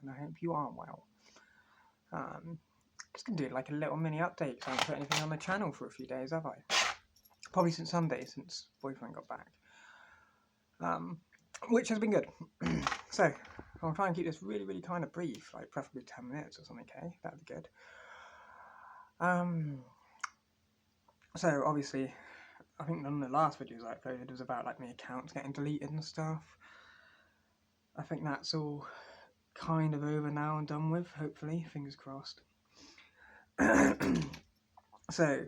and I hope you are well. Just gonna do like a little mini update. I haven't put anything on the channel for a few days, have I? Probably since Sunday, since boyfriend got back. Which has been good. So, I'll try and keep this really kind of brief, like preferably 10 minutes or something, okay? That'd be good. So, obviously, I think none of the last videos I uploaded was about like my accounts getting deleted and stuff. I think that's all kind of over now and done with, hopefully, fingers crossed. So,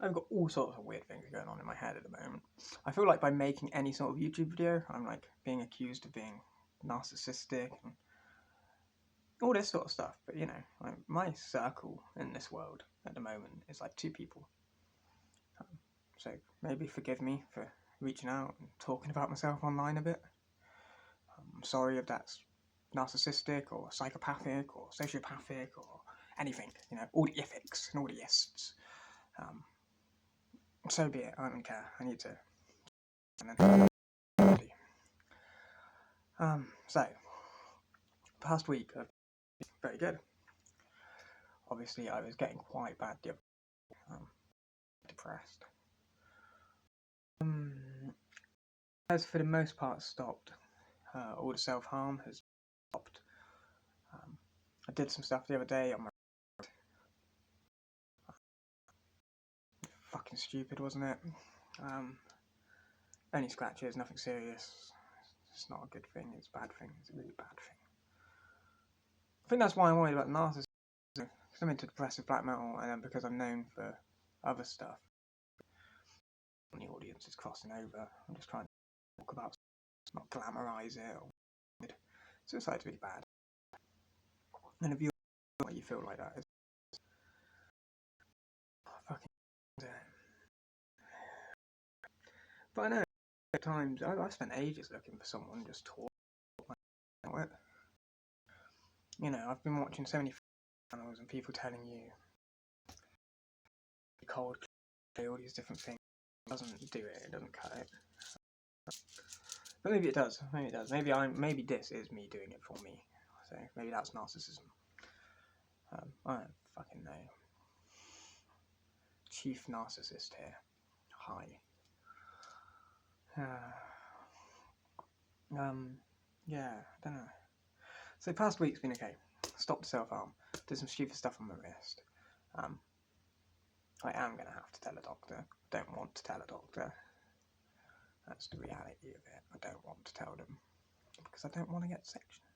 I've got all sorts of weird things going on in my head at the moment. I feel like by making any sort of YouTube video, I'm like being accused of being narcissistic and all this sort of stuff. But you know, like, my circle in this world at the moment is like 2 people. So maybe forgive me for reaching out and talking about myself online a bit. I'm sorry if that's narcissistic or psychopathic or sociopathic or anything, you know, all the ethics and all the ists. So be it, I don't care, I need to. So, past week, very good. Obviously, I was getting quite bad, depressed. Has for the most part stopped. All the self-harm has stopped. I did some stuff the other day on my fucking stupid, wasn't it? Only scratches, nothing serious. It's not a good thing, it's a bad thing, it's a really bad thing. I think that's why I'm worried about narcissism, because I'm into depressive black metal, and then because I'm known for other stuff, when the audience is crossing over, I'm just trying to talk about, not glamorise it, or suicide's really bad. And if you feel like that, it's fucking but I know at times I've spent ages looking for someone just talk about it. You know, I've been watching so many channels and people telling you cold, all these different things. It doesn't do it. It doesn't cut it. But maybe it does. Maybe it does. Maybe this is me doing it for me. So maybe that's narcissism. I don't fucking know. Chief narcissist here. Hi. Yeah, I don't know. So past week's been okay. Stopped self-harm. Did some stupid stuff on my wrist. I am going to have to tell a doctor. Don't want to tell a doctor. That's the reality of it. I don't want to tell them. Because I don't want to get sectioned.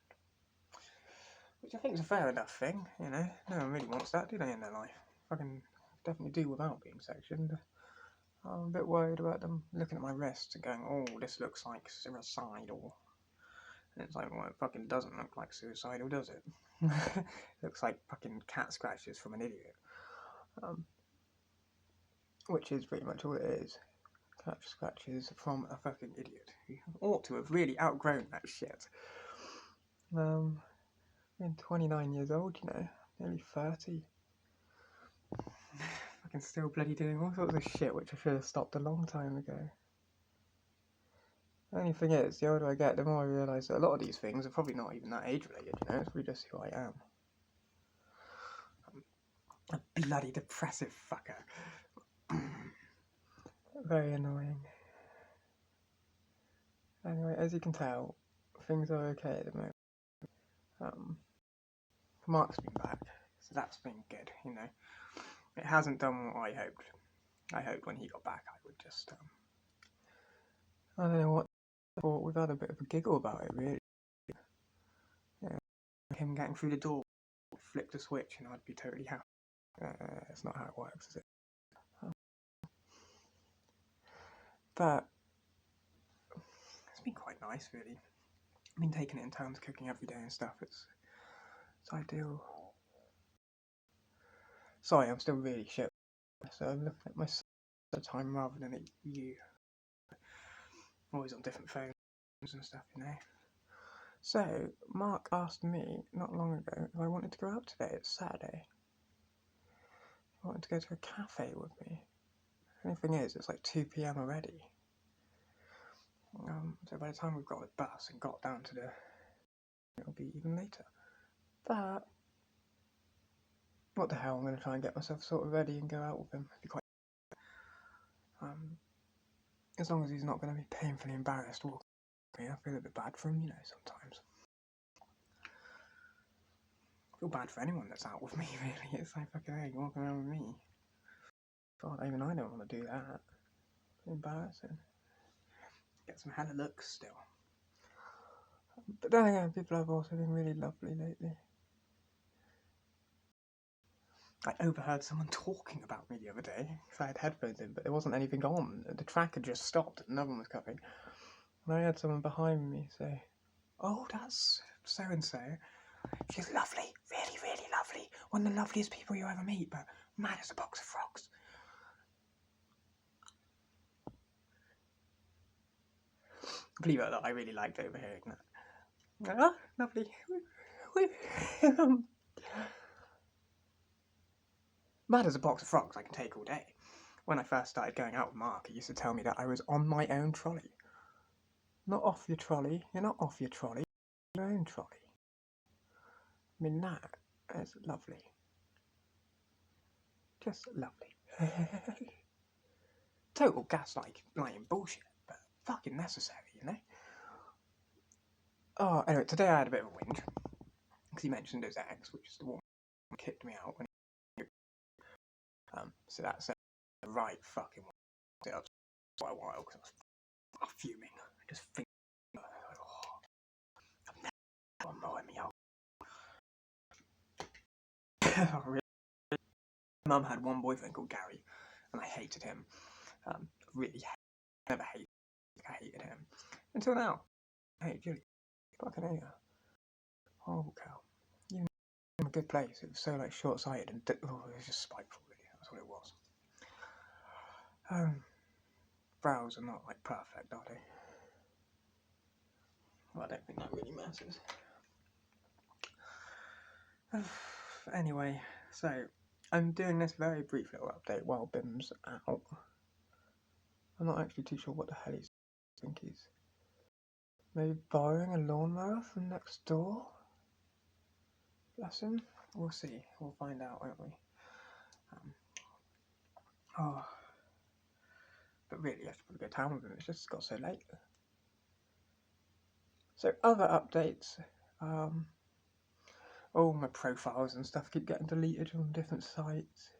Which I think is a fair enough thing, you know. No one really wants that, do they, in their life? I can definitely do without being sectioned. I'm a bit worried about them looking at my wrist and going, oh, this looks like suicidal. And it's like, well, it fucking doesn't look like suicidal, does it? It looks like fucking cat scratches from an idiot. Which is pretty much all it is. Cat scratches from a fucking idiot who ought to have really outgrown that shit. I'm 29 years old, you know, nearly 30. Fucking still bloody doing all sorts of shit which I should have stopped a long time ago. The only thing is, the older I get, the more I realise that a lot of these things are probably not even that age related, you know, it's really just who I am. I'm a bloody depressive fucker. Very annoying. Anyway, as you can tell, things are okay at the moment. Mark's been back, so that's been good, you know. It hasn't done what I hoped. I hoped when he got back I would just, I don't know what I thought. We've had a bit of a giggle about it, really. Yeah, him getting through the door, flick the switch and I'd be totally happy. It's not how it works, is it? But it's been quite nice, really. I've been taking it in terms of cooking every day and stuff. It's ideal. Sorry, I'm still really shit. So I'm looking at myself at the time rather than at you. Always on different phones and stuff, you know. So, Mark asked me not long ago if I wanted to go out today. It's Saturday. He wanted to go to a cafe with me. The only thing is, it's like 2 PM already. So by the time we've got the bus and got down to it'll be even later. But what the hell, I'm going to try and get myself sort of ready and go out with him. It'd be quite as long as he's not going to be painfully embarrassed walking with me. I feel a bit bad for him, you know, sometimes. I feel bad for anyone that's out with me, really. It's like, fucking hey, you're walking around with me. God, even I don't want to do that. It's embarrassing. Get some hella looks still. But then again, people have also been really lovely lately. I overheard someone talking about me the other day because I had headphones in, but there wasn't anything on. The track had just stopped and no one was coming. And I had someone behind me say, "Oh, that's so-and-so. She's lovely, really, really lovely. One of the loveliest people you ever meet, but mad as a box of frogs." Believe it or not, I really liked overhearing that. Ah, lovely. Mad as a box of frogs I can take all day. When I first started going out with Mark, he used to tell me that I was on my own trolley. Not off your trolley. You're not off your trolley. Your own trolley. I mean, that is lovely. Just lovely. Total gaslighting bullshit, but fucking necessary, you know? Oh, anyway, today I had a bit of a whinge. Because he mentioned his ex, which is the woman who kicked me out when he... So that's the right fucking one. It up quite a while, because I was fuming. Just thinking, oh, I've never one more in me out. Really? Mum had one boyfriend called Gary, and I hated him. Really, never hated. I hated him until now. Hey, Julie, fucking hate her. Horrible cow. You know, in a good place. It was so like short-sighted and it was just spiteful. Really, that's what it was. Brows are not like perfect, are they? Well, I don't think that really matters. Anyway, so I'm doing this very brief little update while Bim's out. I'm not actually too sure what the hell he's think he's maybe borrowing a lawnmower from next door. Bless him. We'll see. We'll find out, won't we? But really, I have to probably go down with him. It's just got so late. So other updates. All my profiles and stuff keep getting deleted from different sites.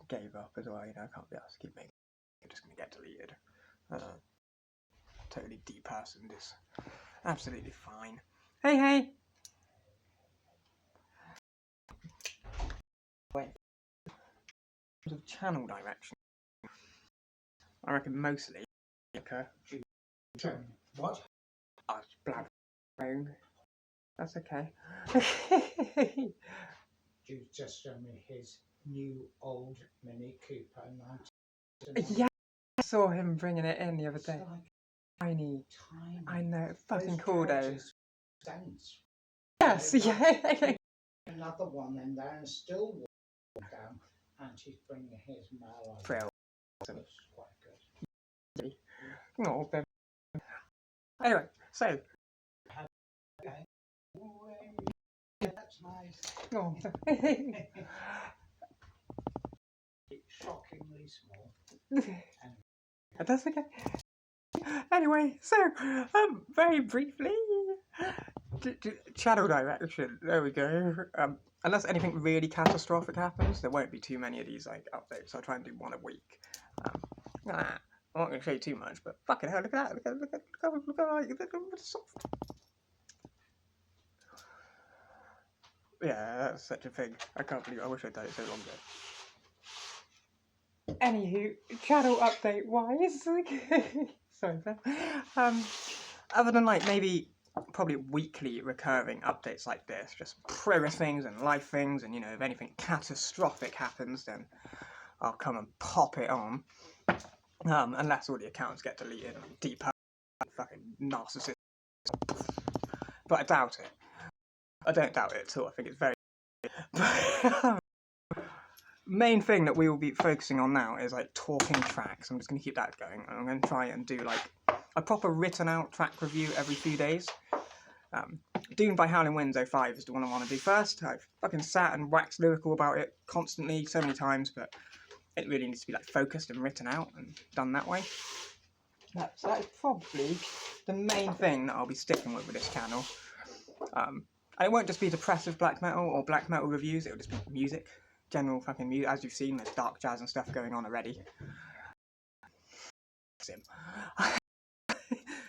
Gave up as well, you know, I can't be asked to keep making it. It's just going to get deleted. Totally depersoned is absolutely fine. Hey! Wait. In terms of channel direction, I reckon mostly like a... What? Oh, it's black phone. That's okay. Jude just showed me his new old Mini Cooper. Yeah, I saw him bringing it in the other day. Like Tiny. I know, fucking those cool though. Dance. Yes, yeah. Another one in there and still walking down, and she's bringing his mail. Frill. That's quite good. Oh, Ben. Anyway, so. Okay. That's nice. Oh. It's shockingly small. That's okay. Anyway, so very briefly, channel direction. There we go. Unless anything really catastrophic happens, there won't be too many of these like updates. I'll try and do one a week. I'm not going to show you too much, but fucking hell, look at that! Look at soft. Yeah, that's such a thing. I can't believe. I wish I'd done it so long ago. Anywho, channel update wise, sorry, Ben. Other than like maybe probably weekly recurring updates like this, just progress things and life things, and you know if anything catastrophic happens, then I'll come and pop it on. Unless all the accounts get deleted and deep fucking narcissist. But I doubt it. I don't doubt it at all. I think it's very. Main thing that we will be focusing on now is like talking tracks. I'm just going to keep that going. I'm going to try and do like a proper written out track review every few days. Dune by Howling Winds 05 is the one I want to do first. I've fucking sat and waxed lyrical about it constantly so many times, but it really needs to be like focused and written out and done that way. That is probably the main thing that I'll be sticking with this channel. And it won't just be depressive black metal or black metal reviews, it'll just be music. General fucking music. As you've seen, there's dark jazz and stuff going on already. Sim.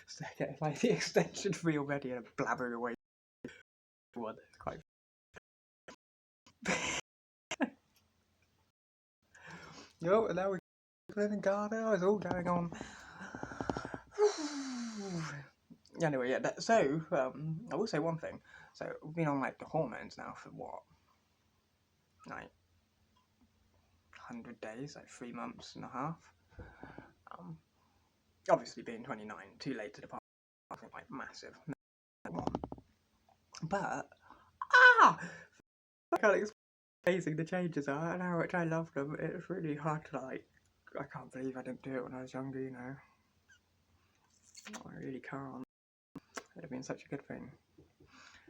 So I get like the extension free already and I'm blabbering away. One. It's quite. Yo, and now we're playing Garden. It's all going on. Anyway, yeah. So I will say one thing. So we've been on like the hormones now for what, like 100 days, like 3 months and a half. Obviously being 29, too late to depart. I think like massive. But I can't explain how amazing the changes are and how much I love them. It's really hard to like. I can't believe I didn't do it when I was younger, you know. I really can't. It'd have been such a good thing.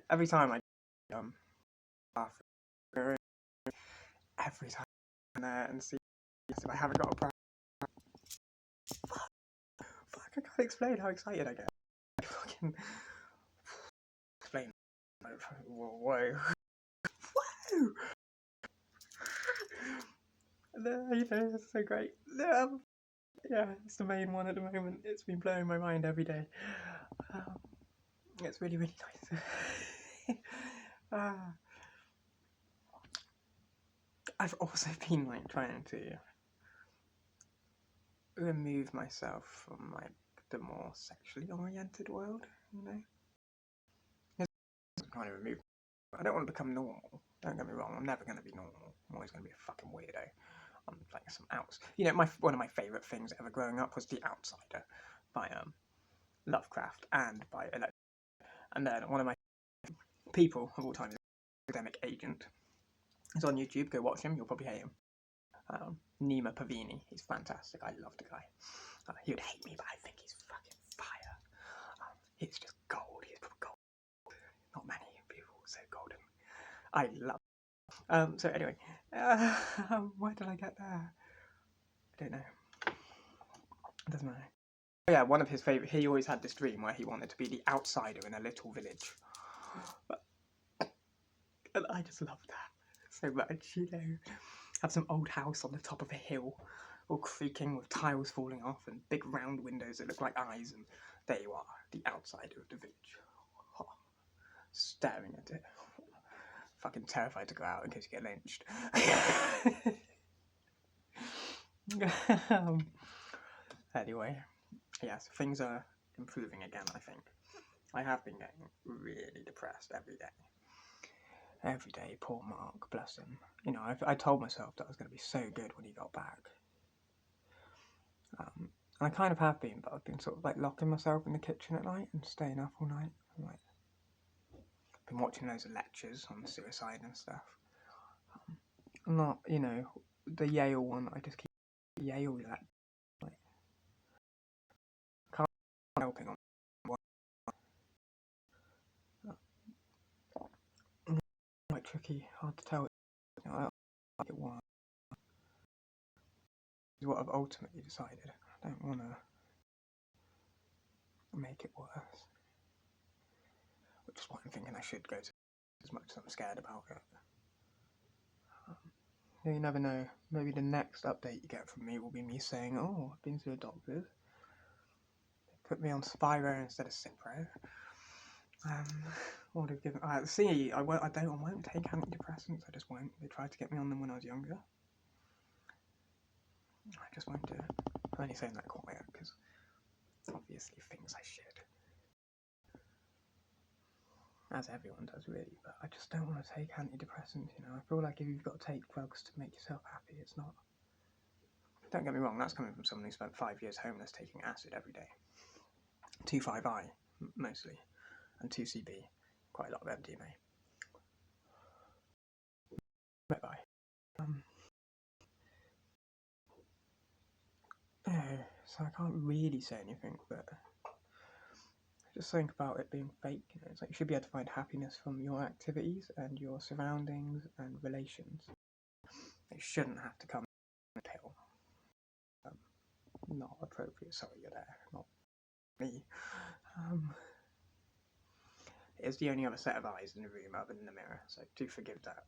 Every time I every time I'm there and see if I haven't got a practice. Fuck, I can't explain how excited I get. I fucking explain. Whoa. Whoa. You know, it's so great. Yeah, it's the main one at the moment. It's been blowing my mind every day. It's really, really nice. I've also been like trying to remove myself from like the more sexually oriented world, you know. I'm trying to remove. I don't want to become normal. Don't get me wrong. I'm never going to be normal. I'm always going to be a fucking weirdo. I'm like some outs. You know, one of my favourite things ever growing up was The Outsider by Lovecraft and by and then one of my people of all time is Academic Agent. He's on YouTube. Go watch him. You'll probably hate him. Nima Pavini. He's fantastic. I love the guy. He would hate me, but I think he's fucking fire. He's just gold. He's gold. Not many people say golden. I love. So anyway, why did I get there? I don't know. It doesn't matter. Yeah, one of his favourite. He always had this dream where he wanted to be the outsider in a little village, and I just love that so much. You know, have some old house on the top of a hill, all creaking with tiles falling off and big round windows that look like eyes, and there you are, the outsider of the village, staring at it. Fucking terrified to go out in case you get lynched. Anyway, yes, things are improving again, I think. I have been getting really depressed every day. Every day, poor Mark, bless him. You know, I told myself that I was going to be so good when he got back. And I kind of have been, but I've been sort of like locking myself in the kitchen at night and staying up all night. Like, been watching loads of lectures on suicide and stuff. I'm not, you know, the Yale one, I just keep Yale that. Like, can't helping on one. Quite tricky, hard to tell. You know, I don't like it one. Is what I've ultimately decided. I don't want to make it worse. Which is why I'm thinking I should go to as much as I'm scared about it. You never know. Maybe the next update you get from me will be me saying, "Oh, I've been to the doctors. They put me on Spyro instead of Cipro. Or they've given. See, I won't take antidepressants. I just won't. They tried to get me on them when I was younger. I just won't do it. I'm only saying that quiet because obviously things I should. As everyone does, really, but I just don't want to take antidepressants, you know. I feel like if you've got to take drugs to make yourself happy, it's not. Don't get me wrong, that's coming from someone who spent 5 years homeless taking acid every day. 2,5-I, mostly, and 2CB, quite a lot of MDMA. Bye-bye. So I can't really say anything, but just think about it being fake. You know, it's like you should be able to find happiness from your activities and your surroundings and relations. It shouldn't have to come from a pill. Not appropriate. Sorry, you're there, not me. It's the only other set of eyes in the room other than the mirror, so do forgive that.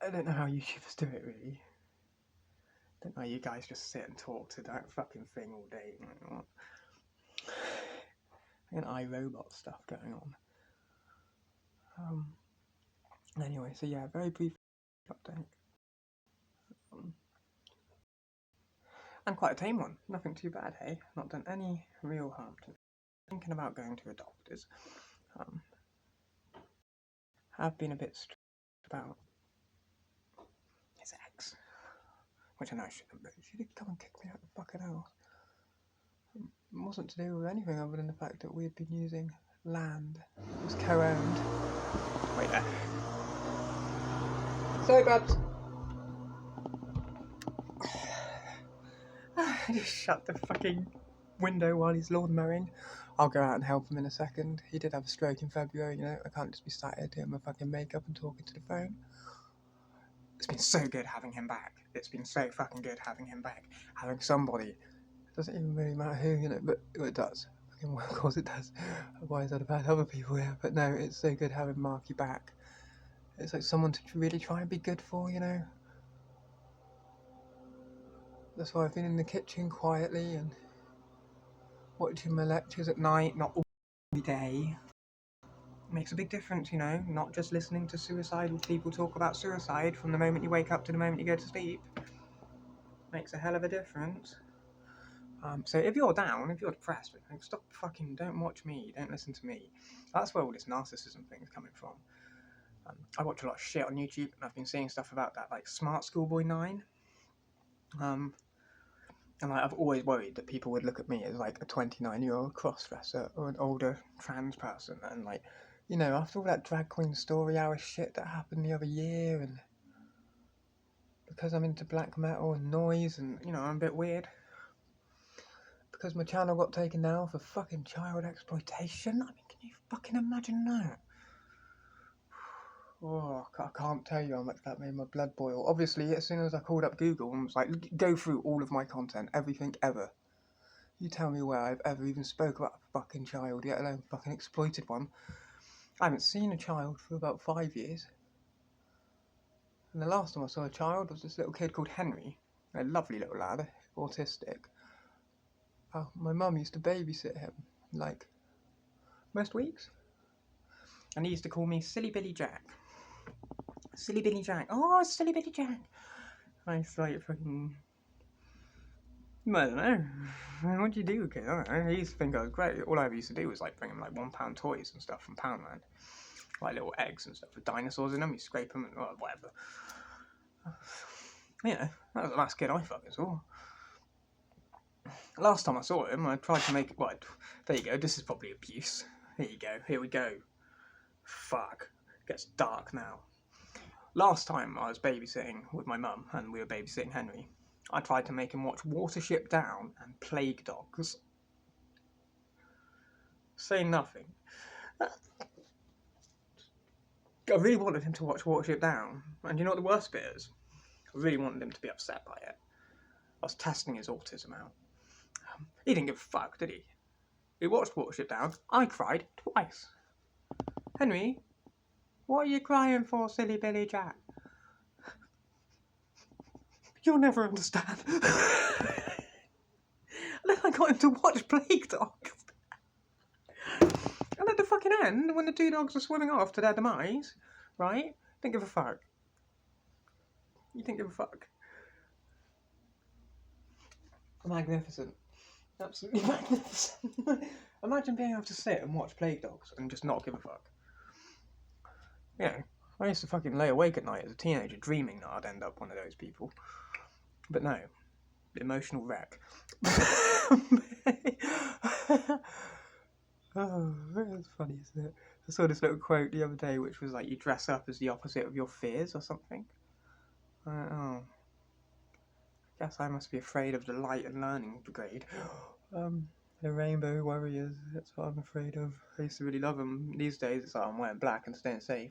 I don't know how YouTubers do it, really. I don't know how you guys just sit and talk to that fucking thing all day. What? An iRobot stuff going on. Anyway, so yeah, very brief update. And quite a tame one. Nothing too bad, hey? Not done any real harm to me. Thinking about going to a doctor's. Have been a bit stressed about his ex. Which I know I shouldn't, but she did come and kick me out of the fucking house. It wasn't to do with anything other than the fact that we had been using land. It was co-owned. Wait there. Sorry, Babs. Just shut the fucking window while he's lawn mowing. I'll go out and help him in a second. He did have a stroke in February, you know. I can't just be sat here doing my fucking makeup and talking to the phone. It's been so good having him back. It's been so fucking good having him back. Having somebody. It doesn't even really matter who, you know, but it does. Fucking well, of course it does. Otherwise I'd have had other people here. But no, it's so good having Marky back. It's like someone to really try and be good for, you know. That's why I've been in the kitchen quietly and watching my lectures at night, not all day. Makes a big difference, you know, not just listening to suicidal people talk about suicide from the moment you wake up to the moment you go to sleep. Makes a hell of a difference. So if you're down, if you're depressed, stop fucking, don't watch me, don't listen to me. That's where all this narcissism thing is coming from. I watch a lot of shit on YouTube, and I've been seeing stuff about that, like Smart Schoolboy 9. And like, I've always worried that people would look at me as like a 29-year-old cross-dresser or an older trans person, and like, you know, after all that drag queen story hour shit that happened the other year, and because I'm into black metal and noise, and you know, I'm a bit weird. Because my channel got taken down for fucking child exploitation. I mean, can you fucking imagine that? Oh, I can't tell you how much that made my blood boil. Obviously, as soon as I called up Google and was like, go through all of my content, everything ever. You tell me where I've ever even spoke about a fucking child, yet alone fucking exploited one. I haven't seen a child for about 5 years. And the last time I saw a child was this little kid called Henry. A lovely little lad, autistic. My mum used to babysit him, like, most weeks. And he used to call me Silly Billy Jack. Silly Billy Jack. Oh, Silly Billy Jack. I used to like fucking... I don't know. What do you do, kid? I don't know. He used to think I was great. All I ever used to do was like bring him like £1 toys and stuff from Poundland. Like little eggs and stuff with dinosaurs in them. You scrape them and whatever. You know, that was the last kid I fucking saw. Last time I saw him, I tried to make... Well, there you go. This is probably abuse. Here you go. Here we go. Fuck. It gets dark now. Last time I was babysitting with my mum, and we were babysitting Henry, I tried to make him watch Watership Down and Plague Dogs. Say nothing. I really wanted him to watch Watership Down, and you know what the worst bit is? I really wanted him to be upset by it. I was testing his autism out. He didn't give a fuck, did he? He watched Watership Down. I cried twice. Henry, what are you crying for, Silly Billy Jack? You'll never understand. And then I got him to watch Plague Dogs. And at the fucking end, when the two dogs are swimming off to their demise, right? Didn't give a fuck. You didn't give a fuck. Magnificent. Absolutely magnificent. Imagine being able to sit and watch Plague Dogs and just not give a fuck. You know, I used to fucking lay awake at night as a teenager dreaming that I'd end up one of those people. But no. Emotional wreck. Oh, that's funny, isn't it? I saw this little quote the other day which was like, you dress up as the opposite of your fears or something. Oh. Guess I must be afraid of the light and learning brigade. I The rainbow warriors, that's what I'm afraid of. I used to really love them. These days it's like I'm wearing black and staying safe.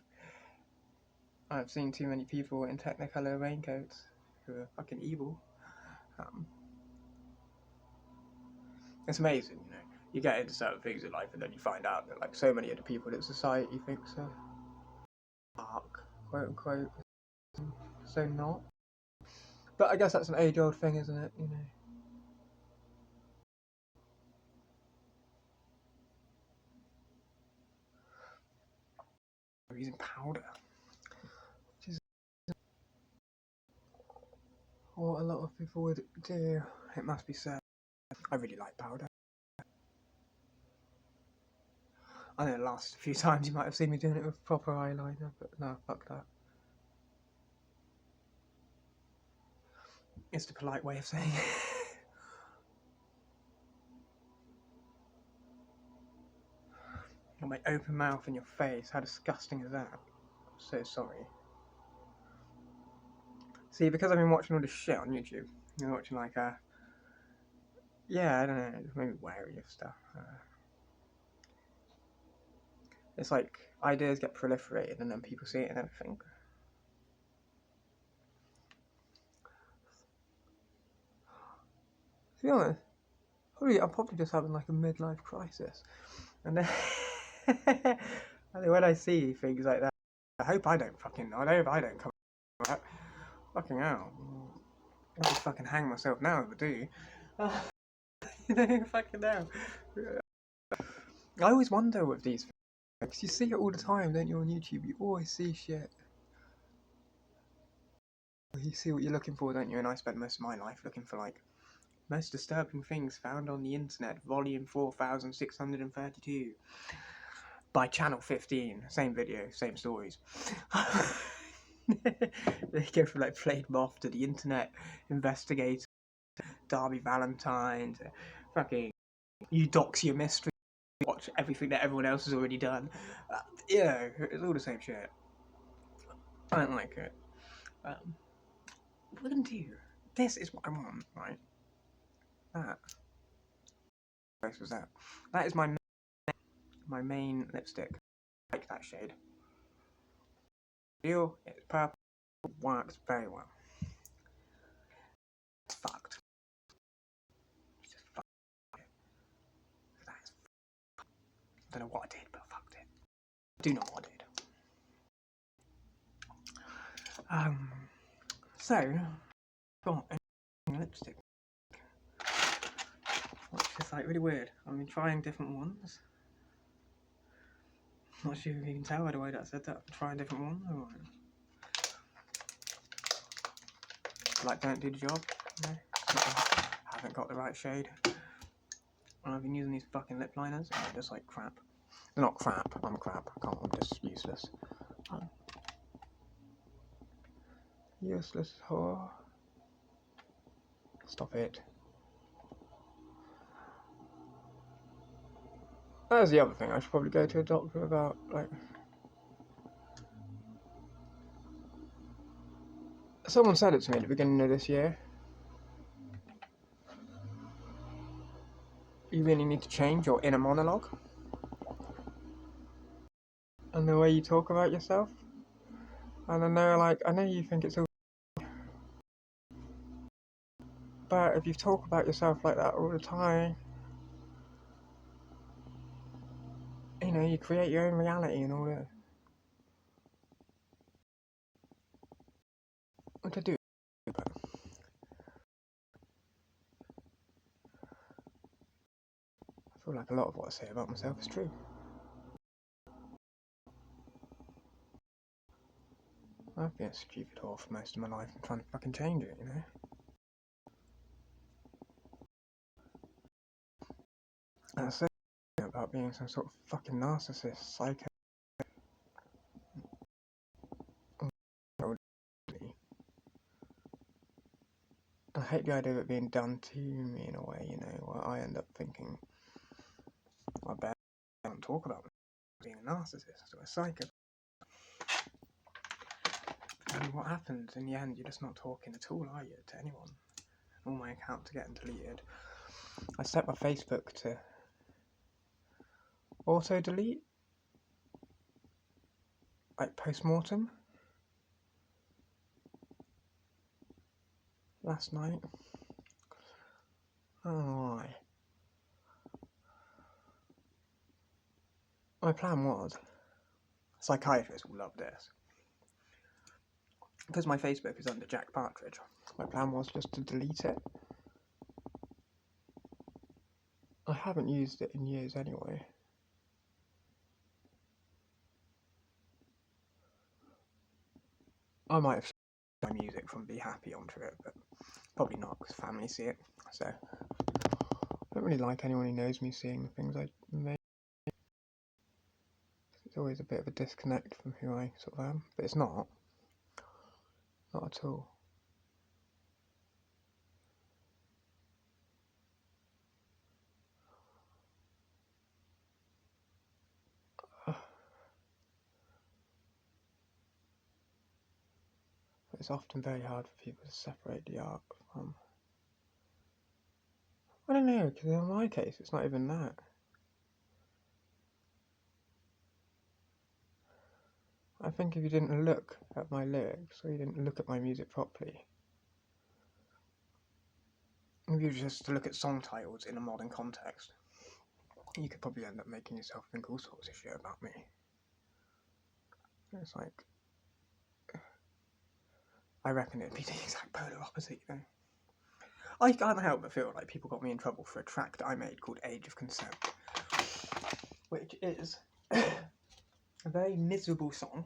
I've seen too many people in Technicolor raincoats who are fucking evil. It's amazing, you know. You get into certain things in life and then you find out that like so many of the people that society thinks are dark, quote unquote, so not. But I guess that's an age-old thing, isn't it? You know. We're using powder, which is what a lot of people would do. It must be said. I really like powder. I know the last few times you might have seen me doing it with proper eyeliner, but no, fuck that. It's the polite way of saying it. Got my open mouth in your face. How disgusting is that? I'm so sorry. See, because I've been watching all this shit on YouTube, I've been watching like yeah, I don't know, maybe wary of stuff. It's like ideas get proliferated and then people see it and then think. To be honest, I'm probably just having like a midlife crisis. And then, and then when I see things like that, I hope I don't fucking know. I hope I don't come out. Fucking hell. I'll just fucking hang myself now if I do. You know, fucking hell. I always wonder with these things. You see it all the time, don't you, on YouTube? You always see shit. You see what you're looking for, don't you? And I spent most of my life looking for like most disturbing things found on the internet, volume 4632 by channel 15. Same video, same stories. They go from like played moth to the internet investigator, Darby Valentine, to fucking you dox your mystery, watch everything that everyone else has already done. You know, it's all the same shit. I don't like it. We're gonna do. This is what I want, right? That. What was that? That is my main lipstick. I like that shade. Feel it's purple. Works very well. It's fucked. It's just fucked. That is. I don't know what I did, but I fucked it. I do know what I did. So got a lipstick, which is like really weird. I've been trying different ones. Not sure if you can tell by the way that I said that. I'm trying different ones. Or like don't do the job. No, I haven't got the right shade. And I've been using these fucking lip liners and they're just like crap. They're not crap. I'm crap. I'm just useless. Useless whore. Stop it. That's the other thing. I should probably go to a doctor about, like. Someone said it to me at the beginning of this year. You really need to change your inner monologue and the way you talk about yourself. And I know you think it's all, but if you talk about yourself like that all the time, you know, you create your own reality and all that. What to do? But I feel like a lot of what I say about myself is true. I've been a stupid whore for most of my life and trying to fucking change it, you know? That's it about being some sort of fucking narcissist, psycho. I hate the idea of it being done to me in a way, you know, where I end up thinking, I better don't talk about being a narcissist or a psycho. And what happens in the end, you're just not talking at all, are you, to anyone? All my accounts are getting deleted. I set my Facebook to auto delete, like post-mortem, last night. I don't know why. My plan was, psychiatrists will love this, because my Facebook is under Jack Partridge, my plan was just to delete it. I haven't used it in years anyway. I might have my music from Be Happy onto it, but probably not, because family see it, so I don't really like anyone who knows me seeing the things I make. It's always a bit of a disconnect from who I sort of am, but it's not at all. It's often very hard for people to separate the art from... I don't know, because in my case it's not even that. I think if you didn't look at my lyrics, or you didn't look at my music properly, if you were just to look at song titles in a modern context, you could probably end up making yourself think all sorts of shit about me. It's like, I reckon it'd be the exact polar opposite, you know. I can't help but feel like people got me in trouble for a track that I made called Age of Consent, which is a very miserable song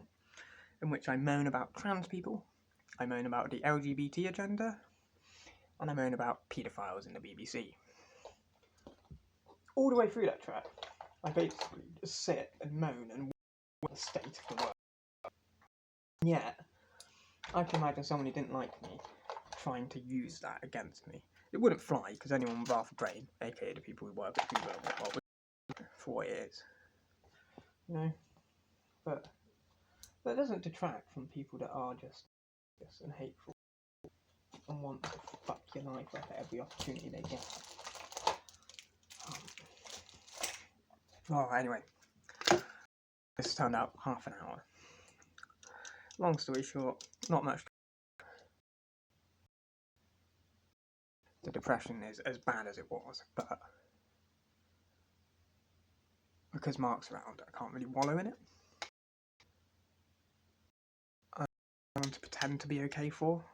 in which I moan about trans people, I moan about the LGBT agenda, and I moan about paedophiles in the BBC. All the way through that track, I basically just sit and moan and the state of the world. And yet, I can imagine someone who didn't like me trying to use that against me. It wouldn't fly, because anyone with half a brain, aka the people who work at Google, would for what it is. You know? But that doesn't detract from people that are just and hateful and want to fuck your life up at every opportunity they get. Oh, anyway. This turned out half an hour. Long story short, not much. The depression is as bad as it was, but because Mark's around, I can't really wallow in it. I want to pretend to be okay for,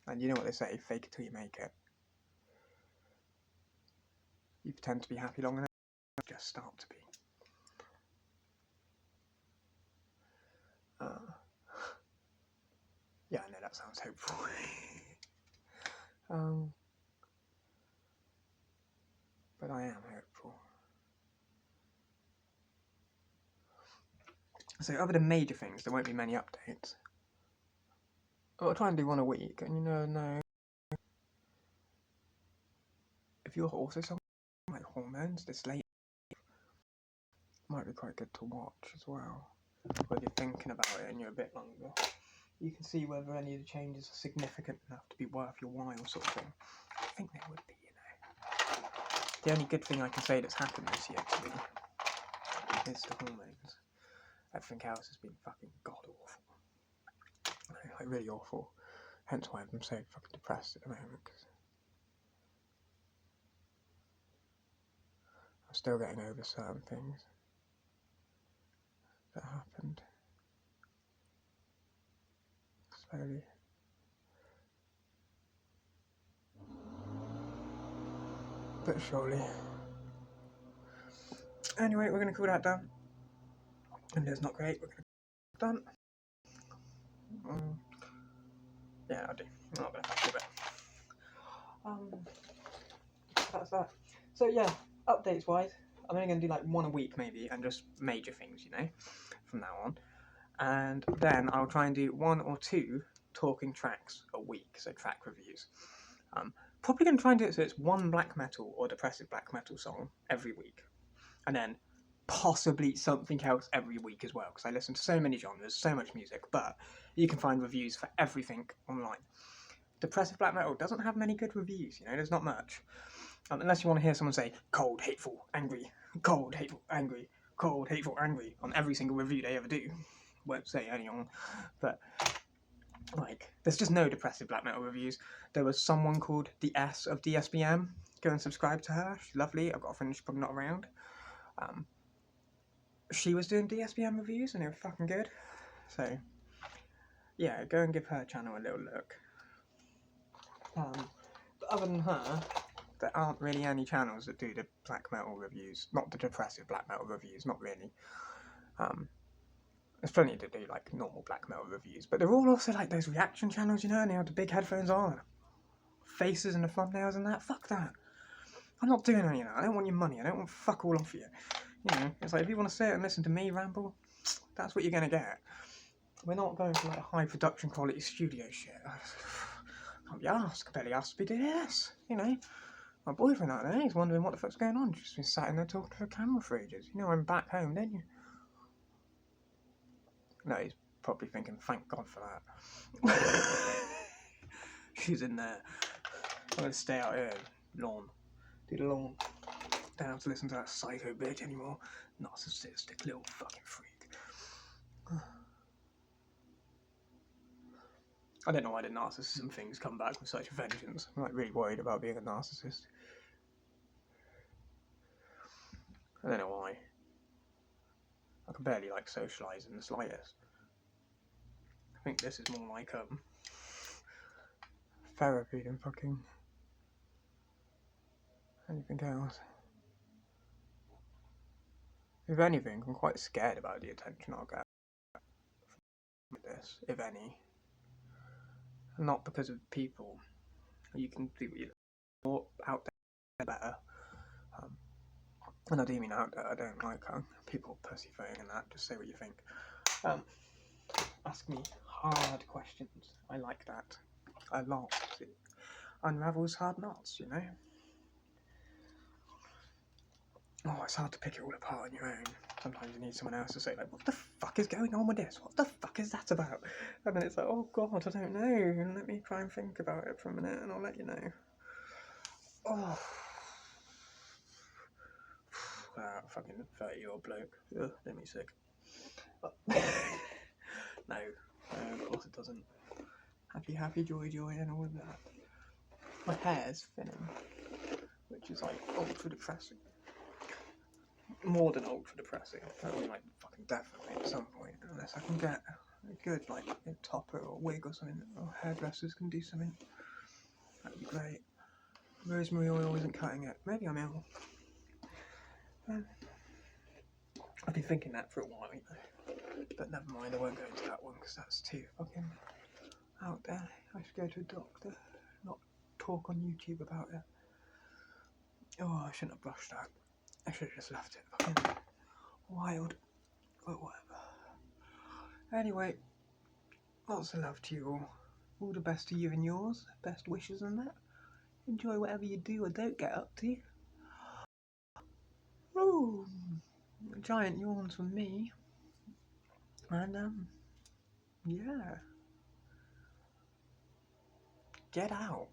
and you know what they say, fake it till you make it. You pretend to be happy long enough, you just start to be. Yeah, I know that sounds hopeful. But I am hopeful. So other than major things, there won't be many updates. I'll try and do one a week, and you know, if you're also someone like hormones this late, it might be quite good to watch as well. Whether you're thinking about it and you're a bit longer, you can see whether any of the changes are significant enough to be worth your while, sort of thing. I think they would be, you know. The only good thing I can say that's happened this year to me is the hormones. Everything else has been fucking god awful. Like really awful. Hence why I'm so fucking depressed at the moment, because I'm still getting over certain things that happened. Slowly. But surely. Anyway, we're going to call that done. And it's not great, we're going to call it done. Yeah, I do. I'm not going to fuck with it. That's that. So yeah, updates wise, I'm only going to do like one a week maybe, and just major things, you know, from now on. And then I'll try and do one or two talking tracks a week, so track reviews. Probably going to try and do it so it's one black metal or depressive black metal song every week. And then possibly something else every week as well, because I listen to so many genres, so much music, but you can find reviews for everything online. Depressive black metal doesn't have many good reviews, you know, there's not much. Unless you want to hear someone say cold, hateful, angry, cold, hateful, angry, cold, hateful, angry on every single review they ever do. Won't say anyone, but like, there's just no depressive black metal reviews. There was someone called the S of DSBM. Go and subscribe to her. She's lovely. I've got a friend who's probably not around. She was doing DSBM reviews and they were fucking good. So, yeah, go and give her channel a little look. But other than her, there aren't really any channels that do the black metal reviews. Not the depressive black metal reviews, not really. There's plenty to do, like, normal black metal reviews. But they're all also, like, those reaction channels, you know, and they have the big headphones on. Faces and the thumbnails and that. Fuck that. I'm not doing any of that. I don't want your money. I don't want fuck all off you. You know, it's like, if you want to sit and listen to me ramble, that's what you're going to get. We're not going for, like, high production quality studio shit. I can't be asked. I can barely asked to be doing this, you know. My boyfriend out there, he's wondering what the fuck's going on. Just been sat in there talking to a camera for ages. You know I'm back home, don't you? No, he's probably thinking, thank God for that. She's in there. I'm going to stay out here. Lawn. Do the lawn. Don't have to listen to that psycho bitch anymore. Narcissistic little fucking freak. I don't know why the narcissism things come back with such vengeance. I'm like really worried about being a narcissist. I don't know why. I can barely like socialise in the slightest. I think this is more like therapy than fucking anything else. If anything, I'm quite scared about the attention I'll get with this, if any. Not because of people. You can do what you more out there better. And I do mean out there. I don't like people pussyfooting and that. Just say what you think. Ask me hard questions. I like that a lot. It unravels hard knots, you know. Oh, it's hard to pick it all apart on your own. Sometimes you need someone else to say, like, what the fuck is going on with this? What the fuck is that about? And then it's like, oh God, I don't know. Let me try and think about it for a minute and I'll let you know. Oh. Fucking 30-year-old bloke. Ugh, made me sick. No, of course it doesn't. Happy, joy, and all of that. My hair's thinning, which is like ultra depressing. More than ultra depressing. I mean, like fucking definitely at some point, unless I can get a good like a topper or wig or something, or hairdressers can do something. That'd be great. Rosemary oil isn't cutting it. Maybe I'm ill. I've been thinking that for a while, you know. But never mind, I won't go into that one because that's too fucking out there. I should go to a doctor, not talk on YouTube about it. Oh, I shouldn't have brushed that. I should have just left it. Fucking wild. But whatever. Anyway, lots of love to you all. All the best to you and yours. Best wishes and that. Enjoy whatever you do or don't get up to. Oh, giant yawns from me. And, yeah. Get out.